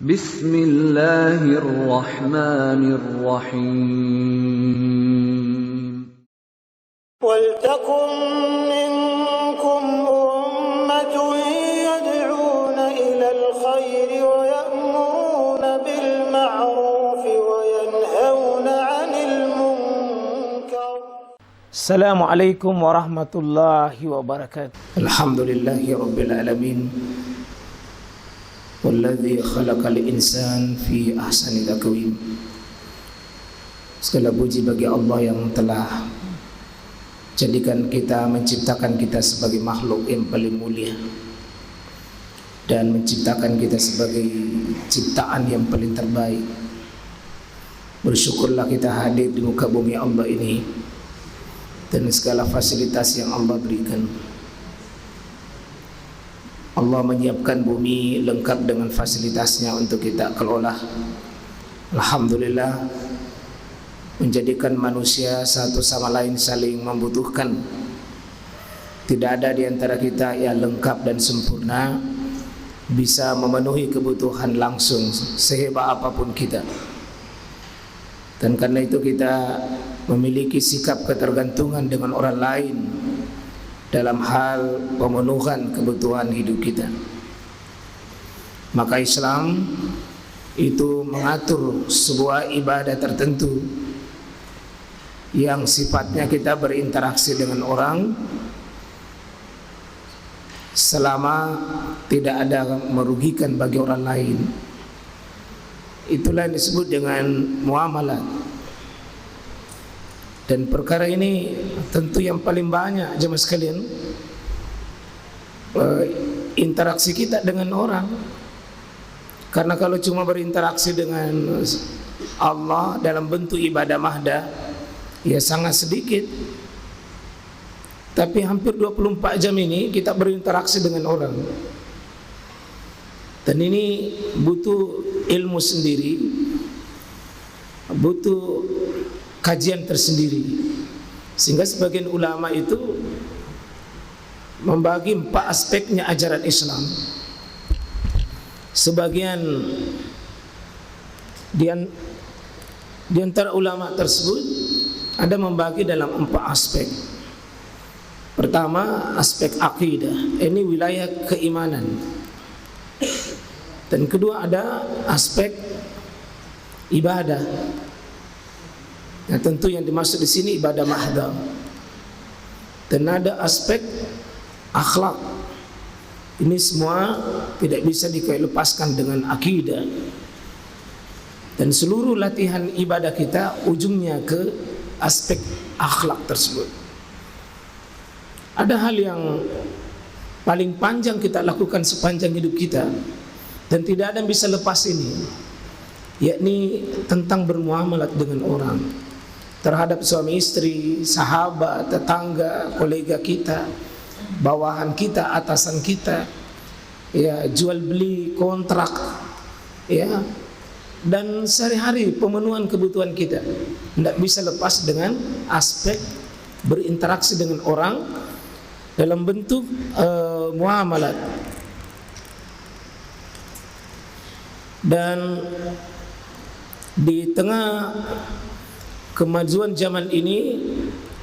Bismillahirrahmanirrahim. وَلْتَكُنْ مِنْكُمْ أُمَّةٌ يَدْعُونَ إِلَى الْخَيْرِ وَيَأْمُرُونَ بِالْمَعْرُوفِ وَيَنْهَوْنَ عَنِ الْمُنْكَرِ. السلام عليكم ورحمة الله وبركاته. الحمد لله رب العالمين والذي خلق الإنسان في أحسن تقويم. Segala puji bagi Allah yang telah menciptakan kita sebagai makhluk yang paling mulia dan menciptakan kita sebagai ciptaan yang paling terbaik. Bersyukurlah kita hadir di muka bumi Allah ini dan segala fasilitas yang Allah berikan. Allah menyiapkan bumi lengkap dengan fasilitasnya untuk kita kelola. Alhamdulillah, menjadikan manusia satu sama lain saling membutuhkan. Tidak ada di antara kita yang lengkap dan sempurna bisa memenuhi kebutuhan langsung sehebat apapun kita. Dan karena itu kita memiliki sikap ketergantungan dengan orang lain dalam hal pemenuhan kebutuhan hidup kita. Maka Islam itu mengatur sebuah ibadah tertentu yang sifatnya kita berinteraksi dengan orang selama tidak ada merugikan bagi orang lain. Itulah yang disebut dengan muamalat. Dan perkara ini tentu yang paling banyak jemaah sekalian, interaksi kita dengan orang. Karena kalau cuma berinteraksi dengan Allah dalam bentuk ibadah mahda, ya sangat sedikit. Tapi hampir 24 jam ini kita berinteraksi dengan orang. Dan ini butuh ilmu sendiri, butuh kajian tersendiri. Sehingga sebagian ulama itu membagi 4 aspeknya ajaran Islam. Sebagian di antara ulama tersebut ada membagi dalam 4 aspek. Pertama, aspek akidah. Ini wilayah keimanan. Dan kedua ada aspek ibadah. Nah, tentu yang dimaksud di sini ibadah mahda. Dan ada aspek akhlak. Ini semua tidak bisa dilepaskan dengan akidah. Dan seluruh latihan ibadah kita ujungnya ke aspek akhlak tersebut. Ada hal yang paling panjang kita lakukan sepanjang hidup kita dan tidak ada yang bisa lepas ini, yakni tentang bermuamalat dengan orang, terhadap suami istri, sahabat, tetangga, kolega kita, bawahan kita, atasan kita, ya, jual beli, kontrak, ya, dan sehari-hari pemenuhan kebutuhan kita tidak bisa lepas dengan aspek berinteraksi dengan orang dalam bentuk muamalat. Dan di tengah kemajuan zaman ini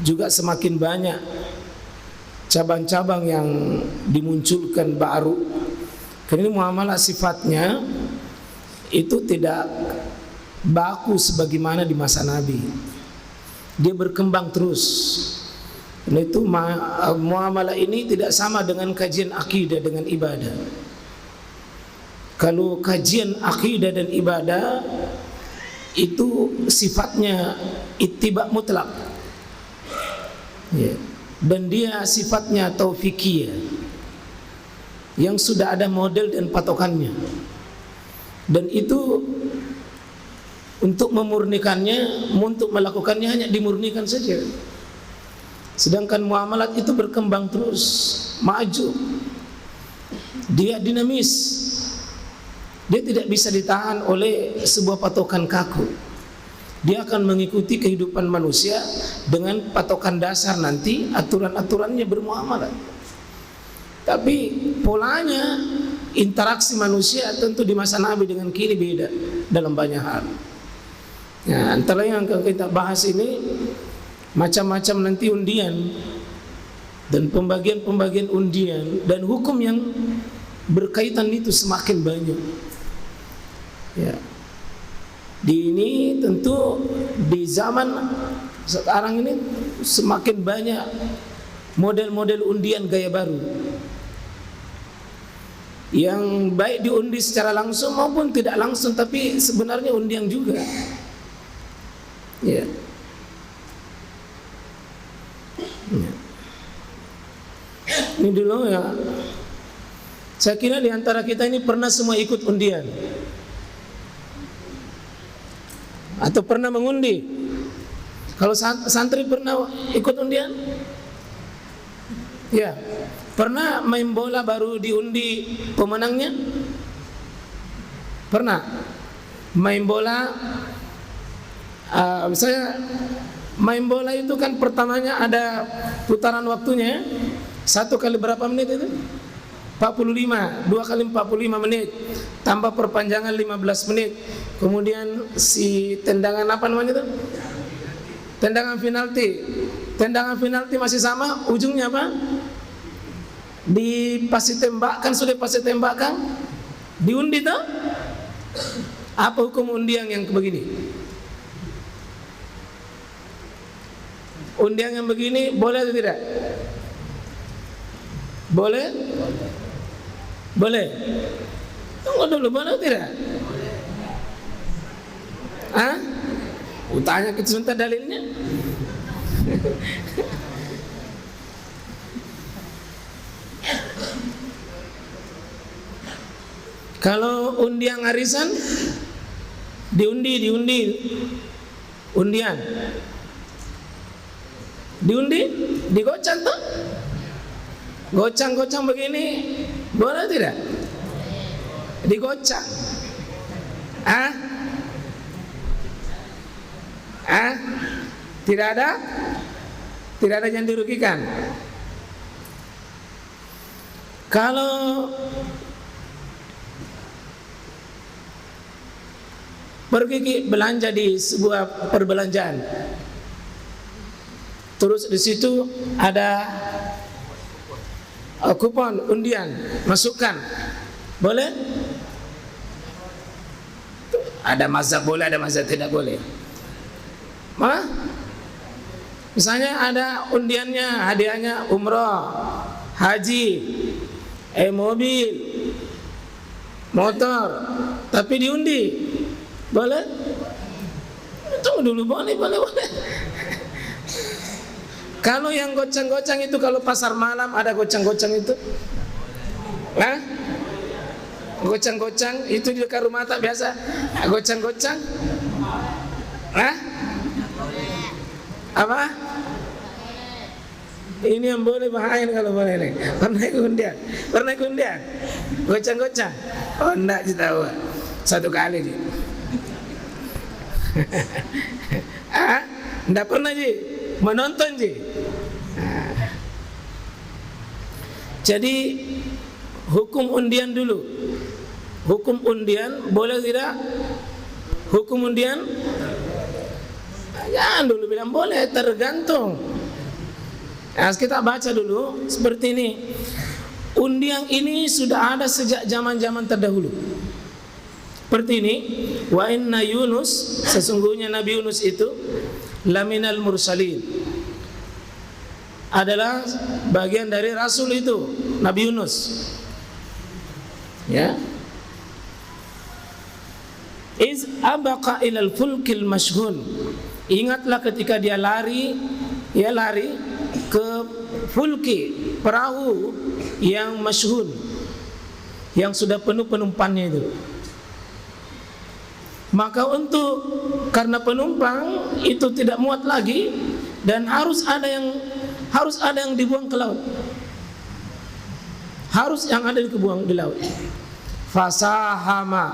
juga semakin banyak cabang-cabang yang dimunculkan baru. Karena muamalah sifatnya itu tidak baku sebagaimana di masa Nabi. Dia berkembang terus. Dan itu muamalah ini tidak sama dengan kajian akidah dengan ibadah. Kalau kajian akidah dan ibadah itu sifatnya ittiba mutlak, ya. Dan dia sifatnya taufikiyah, yang sudah ada model dan patokannya. Dan itu untuk memurnikannya, untuk melakukannya hanya dimurnikan saja. Sedangkan muamalat itu berkembang terus, maju. Dia dinamis. Dia tidak bisa ditahan oleh sebuah patokan kaku. Dia akan mengikuti kehidupan manusia dengan patokan dasar nanti aturan-aturannya bermuamalat. Tapi polanya interaksi manusia tentu di masa Nabi dengan kini beda dalam banyak hal. Ya, antara yang akan kita bahas ini macam-macam nanti undian dan pembagian undian dan hukum yang berkaitan itu semakin banyak. Ya. Di ini tentu di zaman sekarang ini semakin banyak model-model undian gaya baru yang baik diundi secara langsung maupun tidak langsung, tapi sebenarnya undian juga. Ya. Ya. Ini dulu ya. Saya kira di antara kita ini pernah semua ikut undian atau pernah mengundi. Kalau santri pernah ikut undian? Ya. Pernah main bola baru diundi pemenangnya? Pernah. Main bola, misalnya main bola itu kan pertamanya ada putaran waktunya, 1 kali berapa menit itu? 45, 2 kali 45 menit, tambah perpanjangan 15 menit. Kemudian si tendangan apa namanya itu? Tendangan penalti. Tendangan penalti masih sama, ujungnya apa? Di pasti tembakan, sudah pasti tembakan, diundi tuh. Apa hukum undian yang begini? Undian yang begini boleh atau tidak? Boleh? Boleh. Tunggu dulu, boleh atau tidak? Hah? Tanya kita sebentar dalilnya. Kalau undian arisan diundi undian diundi, digocang tuh, gocang begini boleh tidak? Digocang, tidak ada yang dirugikan. Kalau pergi belanja di sebuah perbelanjaan, terus di situ ada kupon undian, masukkan, boleh? Ada mazhab boleh, ada mazhab tidak boleh. Misalnya ada undiannya, hadiahnya umroh, haji, mobil, motor, tapi diundi, boleh? Tunggu dulu, boleh. Kalau yang gocang-gocang itu, kalau pasar malam ada gocang-gocang itu, gocang-gocang itu di dekat rumah tak biasa, gocang-gocang, apa? Ini yang boleh, bahaya kalau boleh nih. Pernah ikut undian, gocang-gocang. Oh enggak, kita tahu 1 kali nih. Enggak pernah Ji, menonton Ji. Jadi hukum undian dulu. Hukum undian boleh tidak? Hukum undian? Jangan dulu bilang boleh, tergantung. Nah, kita baca dulu seperti ini. Undian ini sudah ada sejak zaman-zaman terdahulu. Seperti ini, wa inna Yunus, sesungguhnya Nabi Yunus itu laminal mursalin, adalah bagian dari Rasul itu, Nabi Yunus. Ya. Iz abaqa ilal fulkil mashhun. Ingatlah ketika dia lari ke fulki, perahu yang masyhun, yang sudah penuh penumpangnya itu. Maka karena penumpang itu tidak muat lagi dan harus ada yang dibuang ke laut. Harus yang ada dibuang di laut. Fasahama,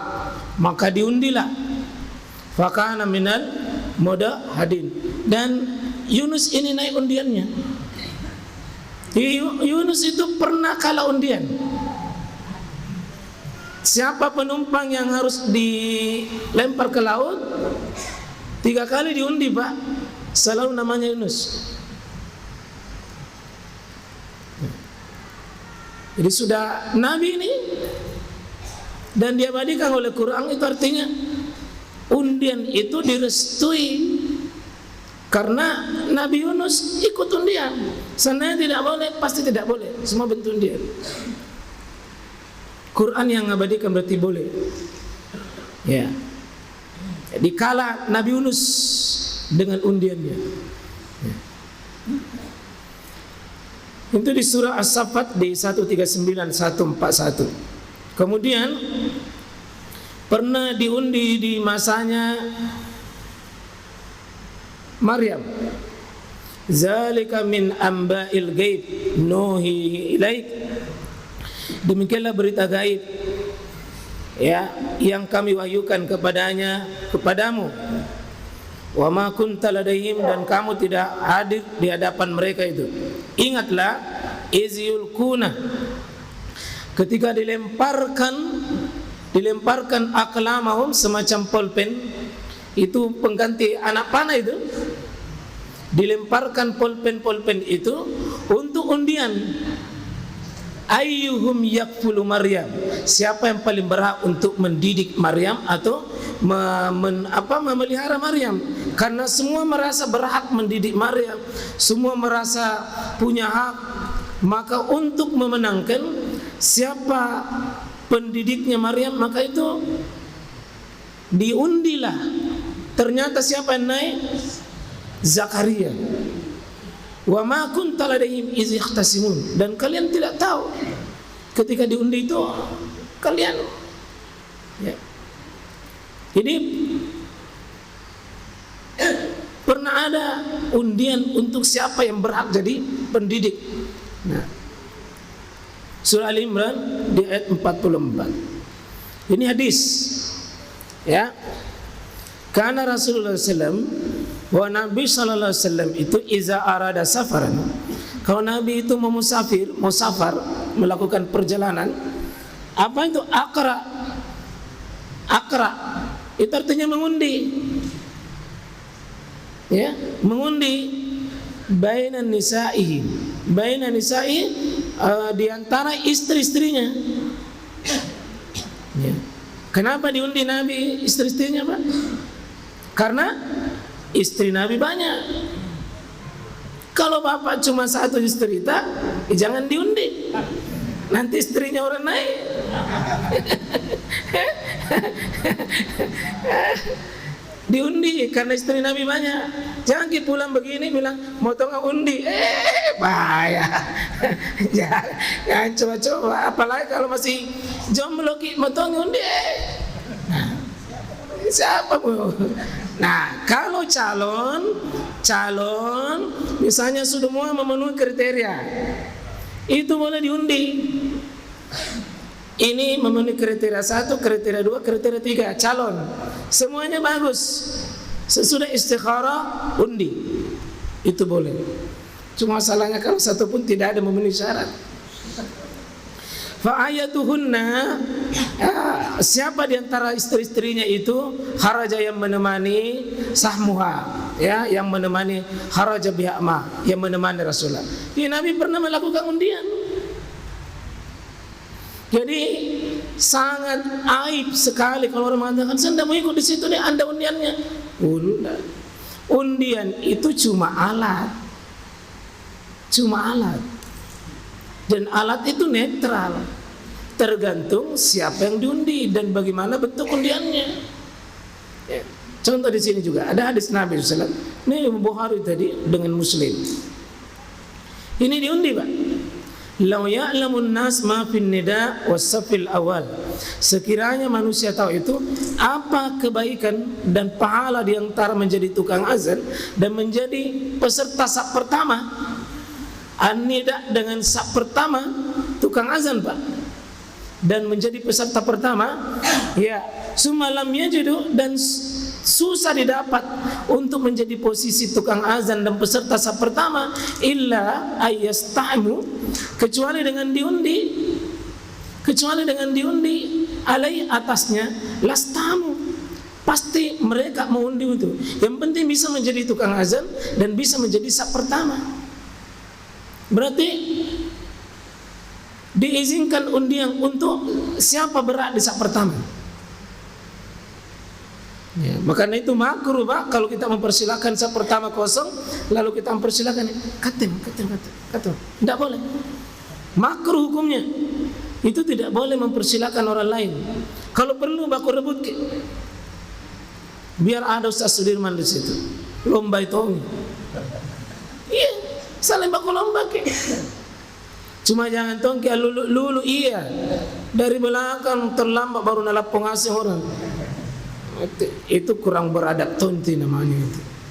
maka diundilah. Fakana minal mudahhadin. Dan Yunus ini naik undiannya. Yunus itu pernah kalah undian. siapa penumpang yang harus dilempar ke laut? 3 kali diundi, Pak. Selalu namanya Yunus. Jadi sudah Nabi ini, dan diabadikan oleh Quran, itu artinya undian itu direstui karena Nabi Yunus ikut undian. Seandainya tidak boleh, pasti tidak boleh. Semua bentuk undian. Quran yang mengabadikan berarti boleh. Ya. Jadi kala Nabi Yunus dengan undiannya. Ya. Itu di surah As-Saffat di 139 141. Kemudian pernah diundi di masanya Maryam. Zalika min amba'il ghaib nuhi ilaik. Demikianlah berita gaib, ya, yang kami wahyukan kepadamu. Wa ma kunta ladaihim, dan kamu tidak hadir di hadapan mereka itu. Ingatlah izyul kuna, ketika dilemparkan aklamahum, semacam pulpen, itu pengganti anak panah itu. Dilemparkan pulpen itu untuk undian. Ayyuhum yakfulu Maryam, siapa yang paling berhak untuk mendidik Maryam atau memelihara Maryam? Karena semua merasa berhak mendidik Maryam, semua merasa punya hak. Maka untuk memenangkan siapa pendidiknya Maryam, maka itu diundilah. Ternyata siapa yang naik? Zakaria. Wa ma kunta ladaihim iz yahtasimun, dan kalian tidak tahu ketika diundi itu kalian, ya. Jadi pernah ada undian untuk siapa yang berhak jadi pendidik. Nah, surah Al-Imran di ayat 44. Ini hadis, ya. Karena Rasulullah SAW, bahwa Nabi sallallahu alaihi wasallam itu iza arada safaran, kalau Nabi itu mau safar, melakukan perjalanan, apa itu akra itu artinya mengundi, ya, mengundi bainan nisa'i di antara istri-istrinya, ya. Kenapa diundi Nabi istri-istrinya, Pak? Karena istri Nabi banyak. Kalau bapak cuma satu istri, jangan diundi. Nanti istrinya orang naik. Diundi karena istri Nabi banyak. Jangan kita pulang begini bilang mau tongak undi. Bahaya. Jangan coba-coba. Apalagi kalau masih jomblo mau tongak undi. Siapa bu? Nah, kalau calon misalnya sudah semua memenuhi kriteria, itu boleh diundi. Ini memenuhi kriteria 1, kriteria 2, kriteria 3, calon. Semuanya bagus. Sesudah istikharah, undi. Itu boleh. Cuma masalahnya kalau satu pun tidak ada memenuhi syarat. Fa'ayatuhunna, siapa di antara istri-istrinya itu kharaja yang menemani sahmuha, ya, yang menemani kharaja biha'ma, yang menemani Rasulullah. Jadi Nabi pernah melakukan undian. Jadi sangat aib sekali kalau orang mengatakan saya tidak mau ikut di situ deh, Anda undiannya. Undian itu cuma alat. Dan alat itu netral, tergantung siapa yang diundi dan bagaimana bentuk undiannya. Ya. Contoh di sini juga ada hadis Nabi SAW. Ini Bukhari tadi dengan Muslim. Ini diundi, Pak. Lau ya'lamun nas ma fin nida was-safil awal. Sekiranya manusia tahu itu apa kebaikan dan pahala di antara menjadi tukang azan dan menjadi peserta saf pertama. An-nida dengan saf pertama, tukang azan, Pak, dan menjadi peserta pertama, ya, sumalamnya judu, dan susah didapat untuk menjadi posisi tukang azan dan peserta saf pertama, illa ayyastahimu, kecuali dengan diundi. alai atasnya lastamu, pasti mereka mau undi itu. Yang penting bisa menjadi tukang azan dan bisa menjadi saf pertama. Berarti diizinkan undian untuk siapa berat di saf pertama. Ya, makanya itu makruh Pak kalau kita mempersilakan saf pertama kosong lalu kita mempersilakan katem. Tidak boleh. Makruh hukumnya. Itu tidak boleh mempersilakan orang lain. Kalau perlu baku rebut biar ada Ustaz Sudirman di situ. Lomba itu. Iya, saling baku lomba Cuma jangan tongki lulu iya. Dari belakang terlambat baru nalap pengasih orang. Itu kurang beradab tonti namanya itu.